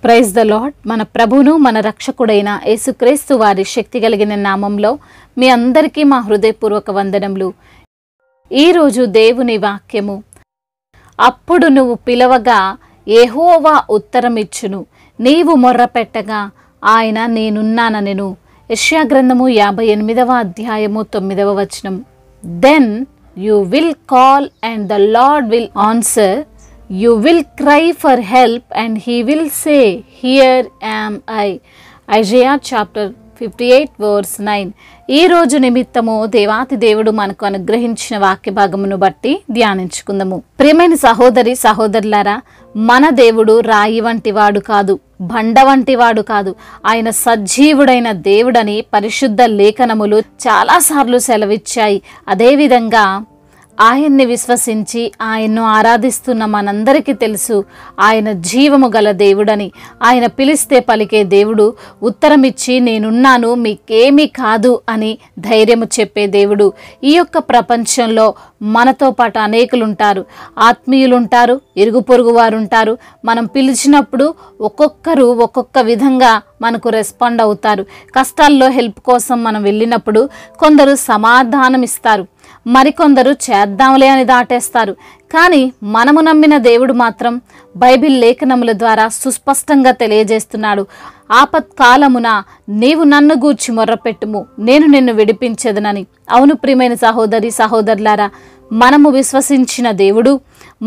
Praise the lord. మన ప్రభువును మన రక్షకుడైన యేసుక్రీస్తు వారి శక్తి కలిగిన నామంలో మీ అందరికీ మా హృదయపూర్వక వందనములు. ఈరోజు దేవుని వాక్యము, అప్పుడు నువ్వు పిలవగా యెహోవా ఉత్తరమిచ్చును, నీవు మొర్రపెట్టగా ఆయన నేనున్నానెను. యెషయా గ్రంథము 58వ అధ్యాయము 9వ వచనం. Then you will call and the lord will answer, you will cry for help and he will say, here am I. Isaiah chapter 58 verse 9. ఈ రోజు నిమిత్తము దేవాతి దేవుడు మనకు అనుగ్రహించిన వాక్య భాగమును బట్టి ధ్యానించుకుందాము. ప్రియమైన సహోదరి సహోదరులారా, మన దేవుడు రాయి వంటి వాడు కాదు, బండ వంటి వాడు కాదు. ఆయన సజీవుడైన దేవుడని పరిశుద్ధ లేఖనములు చాలాసార్లు సెలవిచ్చాయి. అదేవిధంగా ఆయన్ని విశ్వసించి ఆయన్ను ఆరాధిస్తున్న మనందరికీ తెలుసు, ఆయన జీవము గల దేవుడని. ఆయన పిలిస్తే పలికే దేవుడు, ఉత్తరమిచ్చి నేనున్నాను, మీకేమీ కాదు అని ధైర్యము చెప్పే దేవుడు. ఈ యొక్క ప్రపంచంలో మనతో పాటు అనేకులుంటారు, ఆత్మీయులుంటారు, ఇరుగు పొరుగు వారు ఉంటారు. మనం పిలిచినప్పుడు ఒక్కొక్కరు ఒక్కొక్క విధంగా మనకు రెస్పాండ్ అవుతారు. కష్టాల్లో హెల్ప్ కోసం మనం వెళ్ళినప్పుడు కొందరు సమాధానం ఇస్తారు, మరికొందరు చేద్దాంలే అని దాటేస్తారు. కానీ మనము నమ్మిన దేవుడు మాత్రం బైబిల్ లేఖనముల ద్వారా సుస్పష్టంగా తెలియజేస్తున్నాడు, ఆపత్కాలమున నీవు నన్ను గూర్చి మొర్రపెట్టుము, నేను నిన్ను విడిపించెదనని. అవును ప్రియమైన సహోదరి సహోదరులారా, మనము విశ్వసించిన దేవుడు,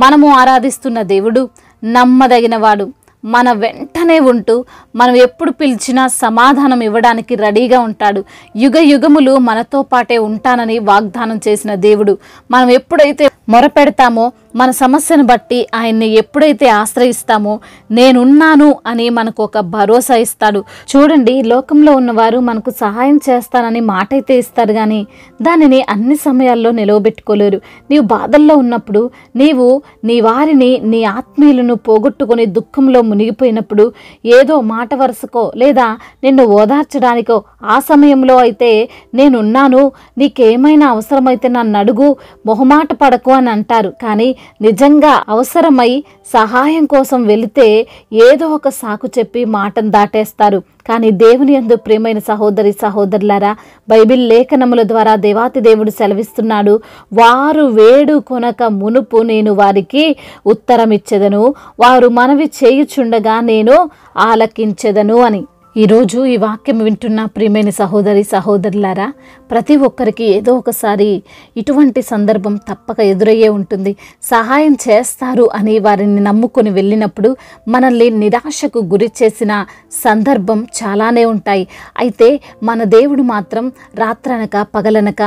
మనము ఆరాధిస్తున్న దేవుడు నమ్మదగినవాడు. మన వెంటనే ఉంటూ మనం ఎప్పుడు పిలిచినా సమాధానం ఇవ్వడానికి రెడీగా ఉంటాడు. యుగ యుగములు మనతో పాటే ఉంటానని వాగ్దానం చేసిన దేవుడు. మనం ఎప్పుడైతే మొరపెడతామో, మన సమస్యను బట్టి ఆయన్ని ఎప్పుడైతే ఆశ్రయిస్తామో, నేనున్నాను అని మనకు ఒక భరోసా ఇస్తాడు. చూడండి, లోకంలో ఉన్నవారు మనకు సహాయం చేస్తానని మాట అయితే ఇస్తారు, కానీ దానిని అన్ని సమయాల్లో నిలవబెట్టుకోలేరు. నీవు బాధల్లో ఉన్నప్పుడు, నీవు నీ వారిని, నీ ఆత్మీయులను పోగొట్టుకుని దుఃఖంలో మునిగిపోయినప్పుడు, ఏదో మాట వరుసకో లేదా నిన్ను ఓదార్చడానికో ఆ సమయంలో అయితే నేనున్నాను, నీకేమైనా అవసరమైతే నన్ను అడుగు, మొహమాట పడకు అని అంటారు. కానీ నిజంగా అవసరమై సహాయం కోసం వెళితే ఏదో ఒక సాకు చెప్పి మాటను దాటేస్తారు. కానీ దేవుని యందు ప్రియమైన సహోదరి సహోదరులారా, బైబిల్ లేఖనముల ద్వారా దేవాతి దేవుడు సెలవిస్తున్నాడు, వారు వేడుకొనక మునుపు నేను వారికి ఉత్తరమిచ్చెదను, వారు మనవి చేయుచుండగా నేను ఆలకించెదను అని. ఈరోజు ఈ వాక్యం వింటున్న ప్రియమైన సహోదరి సహోదరులారా, ప్రతి ఒక్కరికి ఏదో ఒకసారి ఇటువంటి సందర్భం తప్పక ఎదురయ్యే ఉంటుంది. సహాయం చేస్తారు అని వారిని నమ్ముకొని వెళ్ళినప్పుడు మనల్ని నిరాశకు గురి చేసిన సందర్భం చాలానే ఉంటాయి. అయితే మన దేవుడు మాత్రం రాత్రనక పగలనక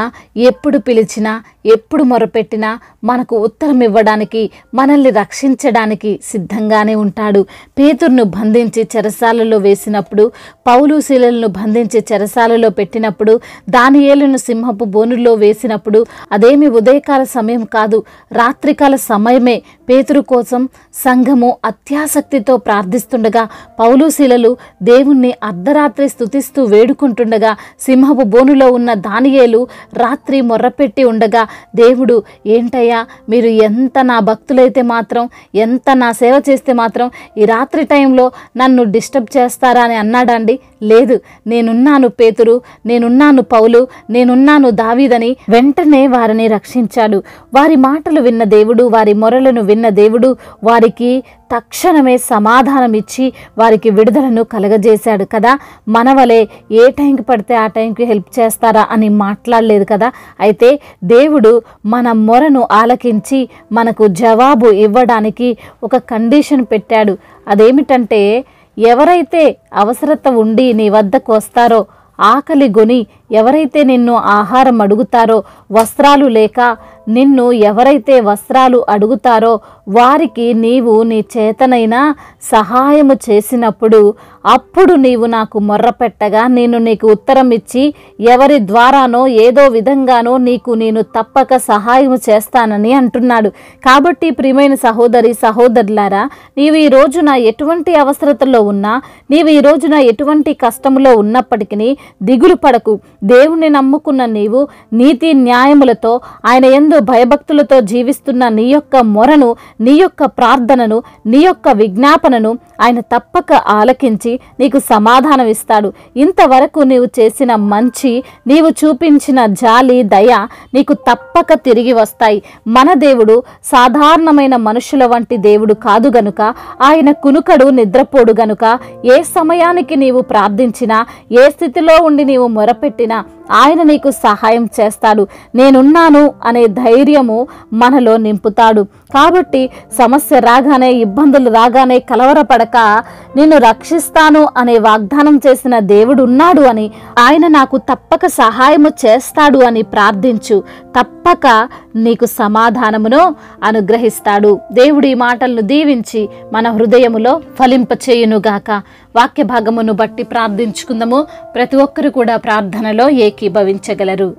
ఎప్పుడు పిలిచినా, ఎప్పుడు మొరపెట్టినా మనకు ఉత్తరం ఇవ్వడానికి, మనల్ని రక్షించడానికి సిద్ధంగానే ఉంటాడు. పేతురును బంధించి చెరసాలలో వేసినప్పుడు, పౌలు శీలలను బంధించి చెరసాలలో పెట్టినప్పుడు, దానియేలును సింహపు బోనుల్లో వేసినప్పుడు, అదేమి ఉదయకాల సమయం కాదు, రాత్రికాల సమయమే. పేతురు కోసం సంఘము అత్యాసక్తితో ప్రార్థిస్తుండగా, పౌలు శీలలు దేవుణ్ణి అర్ధరాత్రి స్తుతిస్తూ వేడుకుంటుండగా, సింహపు బోనులో ఉన్న దానియేలు రాత్రి మొర్రపెట్టి ఉండగా, దేవుడు ఏంటయ్యా, మీరు ఎంత నా భక్తులైతే మాత్రం, ఎంత నా సేవ చేస్తే మాత్రం ఈ రాత్రి టైంలో నన్ను డిస్టర్బ్ చేస్తారా అని అన్నాడండి. లేదు, నేనున్నాను పేతురు, నేనున్నాను పౌలు, నేనున్నాను దావీదని వెంటనే వారిని రక్షించాడు. వారి మాటలు విన్న దేవుడు, వారి మొరలను విన్న దేవుడు వారికి తక్షణమే సమాధానం ఇచ్చి వారికి విడుదలను కలగజేశాడు కదా. మనవలే ఏ టైంకి పడితే ఆ టైంకి హెల్ప్ చేస్తారా అని మాట్లాడలేదు కదా. అయితే దేవుడు మన మొరను ఆలకించి మనకు జవాబు ఇవ్వడానికి ఒక కండిషన్ పెట్టాడు. అదేమిటంటే, ఎవరైతే అవసరత ఉండి నీ వద్దకు వస్తారో, ఆకలి గొని ఎవరైతే నిన్ను ఆహారం అడుగుతారో, వస్త్రాలు లేక నిన్ను ఎవరైతే వస్త్రాలు అడుగుతారో వారికి నీవు నీ చేతనైనా సహాయము చేసినప్పుడు, అప్పుడు నీవు నాకు మొర్రపెట్టగా నేను నీకు ఉత్తరం ఇచ్చి ఎవరి ద్వారానో ఏదో విధంగానో నీకు నేను తప్పక సహాయము చేస్తానని అంటున్నాడు. కాబట్టి ప్రియమైన సహోదరి సహోదరులారా, నీవు ఈ రోజున ఎటువంటి అవసరతలో ఉన్నా, నీవు ఈ రోజున ఎటువంటి కష్టములో ఉన్నప్పటికీ దిగులు పడకు. దేవుణ్ణి నమ్ముకున్న నీవు నీతి న్యాయములతో, ఆయన యందు భయభక్తులతో జీవిస్తున్న నీ యొక్క మొరను, నీ యొక్క ప్రార్థనను, నీ యొక్క విజ్ఞాపనను ఆయన తప్పక ఆలకించి నీకు సమాధానం ఇస్తాడు. ఇంతవరకు నీవు చేసిన మంచి, నీవు చూపించిన జాలి, దయ నీకు తప్పక తిరిగి వస్తాయి. మన దేవుడు సాధారణమైన మనుషుల వంటి దేవుడు కాదు గనుక, ఆయన కునుకడు నిద్రపోడు గనుక, ఏ సమయానికి నీవు ప్రార్థించినా, ఏ స్థితిలో ఉండి నీవు మొరపెట్టినా ఆయన నీకు సహాయం చేస్తాడు. నేనున్నాను అనే ధైర్యము మనలో నింపుతాడు. కాబట్టి సమస్య రాగానే, ఇబ్బందులు రాగానే కలవరపడక, నిన్ను రక్షిస్తాను అనే వాగ్దానం చేసిన దేవుడు ఉన్నాడు అని, ఆయన నాకు తప్పక సహాయము చేస్తాడు అని ప్రార్థించు. తప్పక నీకు సమాధానమును అనుగ్రహిస్తాడు. దేవుడు ఈ మాటలను దీవించి మన హృదయములో ఫలింపచేయునుగాక. వాక్య భాగమును బట్టి ప్రార్థించుకుందాము. ప్రతి ఒక్కరు కూడా ప్రార్థనలో ఏకీభవించగలరు.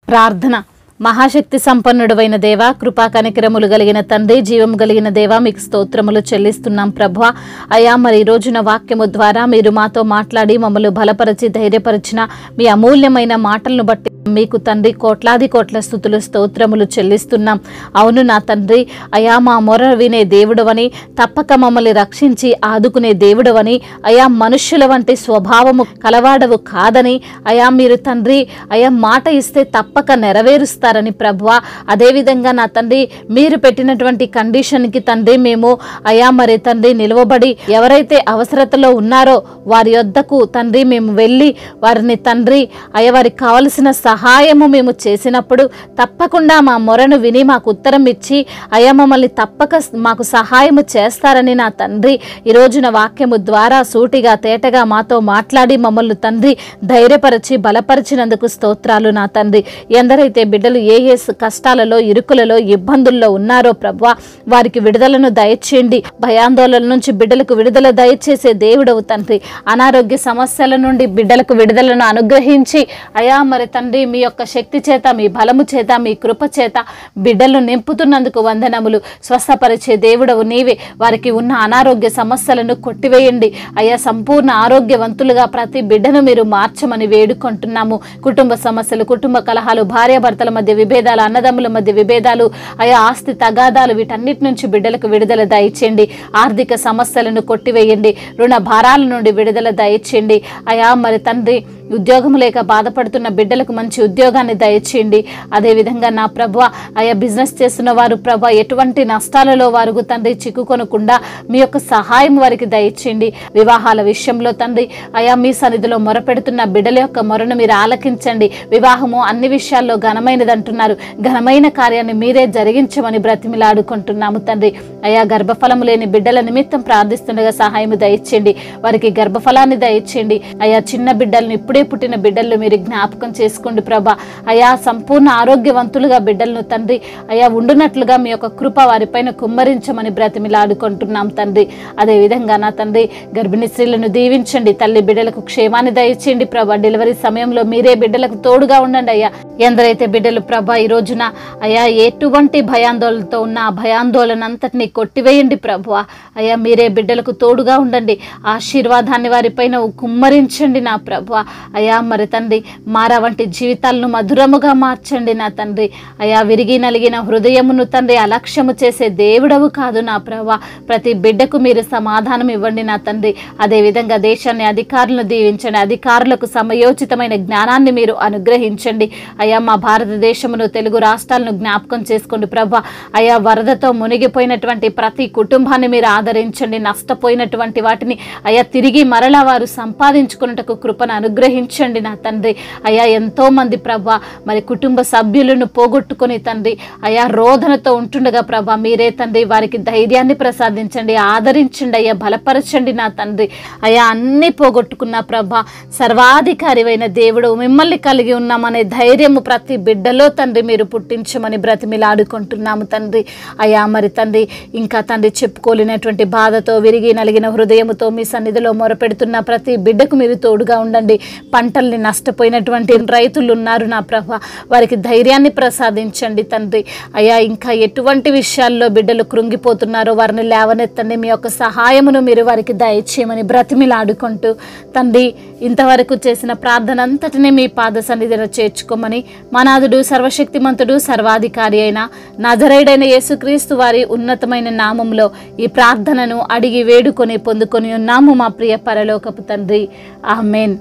ప్రార్థన. మహాశక్తి సంపన్నుడైన దేవా, కృపా కనికరములు కలిగిన తండ్రి, జీవము కలిగిన దేవా, మీకు స్తోత్రములు చెల్లిస్తున్నాం ప్రభువా. అయ్యా, మరి ఈ రోజున వాక్యము ద్వారా మీరు మాతో మాట్లాడి మమ్మల్ని బలపరిచి ధైర్యపరిచిన మీ అమూల్యమైన మాటలను బట్టి మీకు తండ్రి కోట్లాది కోట్ల స్తుతులు స్తోత్రములు చెల్లిస్తున్నాం. అవును నా తండ్రి, అయా మా మొర వినే దేవుడవని, తప్పక మమ్మల్ని రక్షించి ఆదుకునే దేవుడవని, అయా మనుష్యుల వంటి స్వభావము కలవాడవు కాదని, అయా మీరు తండ్రి అయా మాట ఇస్తే తప్పక నెరవేరుస్తారని ప్రభువా. అదేవిధంగా నా తండ్రి, మీరు పెట్టినటువంటి కండిషన్కి తండ్రి మేము అయా మరి తండ్రి నిలవబడి, ఎవరైతే అవసరతలో ఉన్నారో వారి యొద్దకు తండ్రి మేము వెళ్ళి వారిని తండ్రి అయ్యా వారికి కావలసిన సహాయము మేము చేసినప్పుడు తప్పకుండా మా మొరను విని మాకు ఉత్తరం ఇచ్చి అయ్యా మమ్మల్ని తప్పక మాకు సహాయము చేస్తారని నా తండ్రి ఈ రోజున వాక్యము ద్వారా సూటిగా తేటగా మాతో మాట్లాడి మమ్మల్ని తండ్రి ధైర్యపరిచి బలపరిచినందుకు స్తోత్రాలు నా తండ్రి. ఎందరైతే బిడ్డలు ఏ కష్టాలలో, ఇరుకులలో, ఇబ్బందుల్లో ఉన్నారో ప్రభువా, వారికి విడుదలను దయచేయండి. భయాందోళన నుంచి బిడ్డలకు విడుదల దయచేసే దేవుడవు తండ్రి. అనారోగ్య సమస్యల నుండి బిడ్డలకు విడుదలను అనుగ్రహించి అయా మరి తండ్రి మీ యొక్క శక్తి చేత, మీ బలము చేత, మీ కృప చేత బిడ్డలను నింపుతున్నందుకు వందనములు. స్వస్థపరిచే దేవుడవు నీవే. వారికి ఉన్న అనారోగ్య సమస్యలను కొట్టివేయండి అయ్యా. సంపూర్ణ ఆరోగ్యవంతులుగా ప్రతి బిడ్డను మీరు మార్చమని వేడుకుంటున్నాము. కుటుంబ సమస్యలు, కుటుంబ కలహాలు, భార్యాభర్తల మధ్య విభేదాలు, అన్నదమ్ముల మధ్య విభేదాలు, అయా ఆస్తి తగాదాలు, వీటన్నిటి నుంచి బిడ్డలకు విడుదల దయచేయండి. ఆర్థిక సమస్యలను కొట్టివేయండి. రుణ భారాల నుండి విడుదల దయచేయండి అయా. మరి తండ్రి ఉద్యోగం లేక బాధపడుతున్న బిడ్డలకు మంచి ఉద్యోగాన్ని దయచేయండి. అదేవిధంగా నా ప్రభువ అయా బిజినెస్ చేస్తున్న వారు ప్రభా ఎటువంటి నష్టాలలో వారు తండ్రి చిక్కుకొనకుండా మీ యొక్క సహాయం వారికి దయచేయండి. వివాహాల విషయంలో తండ్రి అయా మీ సన్నిధిలో మొరపెడుతున్న బిడ్డల యొక్క మొరను మీరు ఆలకించండి. వివాహము అన్ని విషయాల్లో ఘనమైనది అంటున్నారు. ఘనమైన కార్యాన్ని మీరే జరిగించమని బ్రతిమిలాడుకుంటున్నాము తండ్రి. అయా గర్భఫలము లేని బిడ్డల నిమిత్తం ప్రార్థిస్తుండగా సహాయం దయచేయండి. వారికి గర్భఫలాన్ని దయచేయండి అయా. చిన్న బిడ్డలను ఇప్పుడే పుట్టిన బిడ్డలను మీరు జ్ఞాపకం చేసుకోండి ప్రభా. అయా సంపూర్ణ ఆరోగ్యవంతులుగా బిడ్డలను తండ్రి అయా ఉండునట్లుగా మీ యొక్క కృప వారిపైన కుమ్మరించమని బ్రతిమిలాడుకుంటున్నాం తండ్రి. అదేవిధంగా నా తండ్రి గర్భిణీ స్త్రీలను దీవించండి. తల్లి బిడ్డలకు క్షేమాన్ని దయచేయండి ప్రభా. డెలివరీ సమయంలో మీరే బిడ్డలకు తోడుగా ఉండండి అయ్యా. ఎందరైతే బిడ్డలు ప్రభా ఈ రోజున అయా ఎటువంటి భయాందోళనతో ఉన్న ఆ భయాందోళన అంతటినీ కొట్టివేయండి ప్రభువా. అయ్యా మీరే బిడ్డలకు తోడుగా ఉండండి. ఆశీర్వాదాన్ని వారిపైన కుమ్మరించండి నా ప్రభువా. అయా మరి తండ్రి మారా వంటి జీవితాలను మధురముగా మార్చండి నా తండ్రి. అయా విరిగి నలిగిన హృదయమును తండ్రి అలక్ష్యము చేసే దేవుడవు కాదు నా ప్రభువా. ప్రతి బిడ్డకు మీరు సమాధానం ఇవ్వండి నా తండ్రి. అదేవిధంగా దేశాన్ని అధికారులను దీవించండి. అధికారులకు సమయోచితమైన జ్ఞానాన్ని మీరు అనుగ్రహించండి అయా. మా భారతదేశమును, తెలుగు రాష్ట్రాలను జ్ఞాపకం చేసుకోండి ప్రభా. అయా వరదతో మునిగిపోయినటువంటి ప్రతి కుటుంబాన్ని మీరు ఆదరించండి. నష్టపోయినటువంటి వాటిని అయా తిరిగి మరలా వారు సంపాదించుకున్నటకు కృపను అనుగ్రహించండి నా తండ్రి. అయా ఎంతో మంది ప్రభా మరి కుటుంబ సభ్యులను పోగొట్టుకొని తండ్రి అయా రోదనతో ఉంటుండగా ప్రభా మీరే తండ్రి వారికి ధైర్యాన్ని ప్రసాదించండి, ఆదరించండి అయ్యా, బలపరచండి నా తండ్రి. అయా అన్ని పోగొట్టుకున్న ప్రభా సర్వాధికారివైన దేవుడు మిమ్మల్ని కలిగి ఉన్నామనే ధైర్యము ప్రతి బిడ్డలో తండ్రి మీరు పుట్టించమని బ్రతిమిలాడుకుంటున్నాము తండ్రి. అయా మరి తండ్రి ఇంకా తండ్రి చెప్పుకోలేనటువంటి బాధతో విరిగి నలిగిన హృదయముతో మీ సన్నిధిలో మొరపెడుతున్న ప్రతి బిడ్డకు మీరు తోడుగా ఉండండి. పంటల్ని నష్టపోయినటువంటి రైతులు ఉన్నారు నా ప్రభ, వారికి ధైర్యాన్ని ప్రసాదించండి తండ్రి. అయ్యా, ఇంకా ఎటువంటి విషయాల్లో బిడ్డలు కృంగిపోతున్నారో వారిని లేవనెత్తండి. మీ యొక్క సహాయమును మీరు వారికి దయచేయమని బ్రతిమిలాడుకుంటూ తండ్రి, ఇంతవరకు చేసిన ప్రార్థన అంతటినీ మీ పాద సన్నిధిలో చేర్చుకోమని మా నాథుడు సర్వశక్తిమంతుడు సర్వాధికారి అయిన నజరేయుడైన యేసుక్రీస్తు వారి ఉన్నతమైన నామంలో ఈ ప్రార్థనను అడిగి వేడుకొని పొందుకొని ఉన్నాము మా ప్రియ పరలోకపు తండ్రి. ఆమేన్.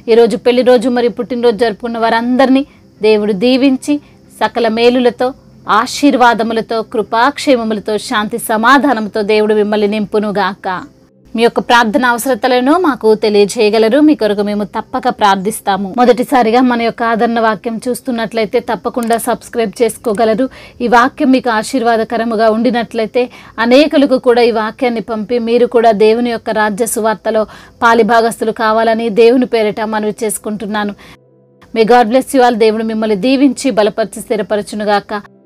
ఈరోజు పెళ్లి రోజు మరియు పుట్టినరోజు జరుపుకున్న వారందరినీ దేవుడు దీవించి సకల మేలులతో, ఆశీర్వాదములతో, కృపాక్షేమములతో, శాంతి సమాధానంతో దేవుడు మిమ్మల్ని నింపునుగాక. మీ యొక్క ప్రార్థన అవసరతలను మాకు తెలియజేయగలరు. మీ కొరకు మేము తప్పక ప్రార్థిస్తాము. మొదటిసారిగా మన యొక్క ఆదరణ వాక్యం చూస్తున్నట్లయితే తప్పకుండా సబ్స్క్రైబ్ చేసుకోగలరు. ఈ వాక్యం మీకు ఆశీర్వాదకరముగా ఉండినట్లయితే అనేకులకు కూడా ఈ వాక్యాన్ని పంపి మీరు కూడా దేవుని యొక్క రాజ్య సువార్తలో పాలిభాగస్తులు కావాలని దేవుని పేరిట మనవి చేసుకుంటున్నాను. May God bless you all. దేవుడు మిమ్మల్ని దీవించి బలపరిచి స్థిరపరచునుగాక.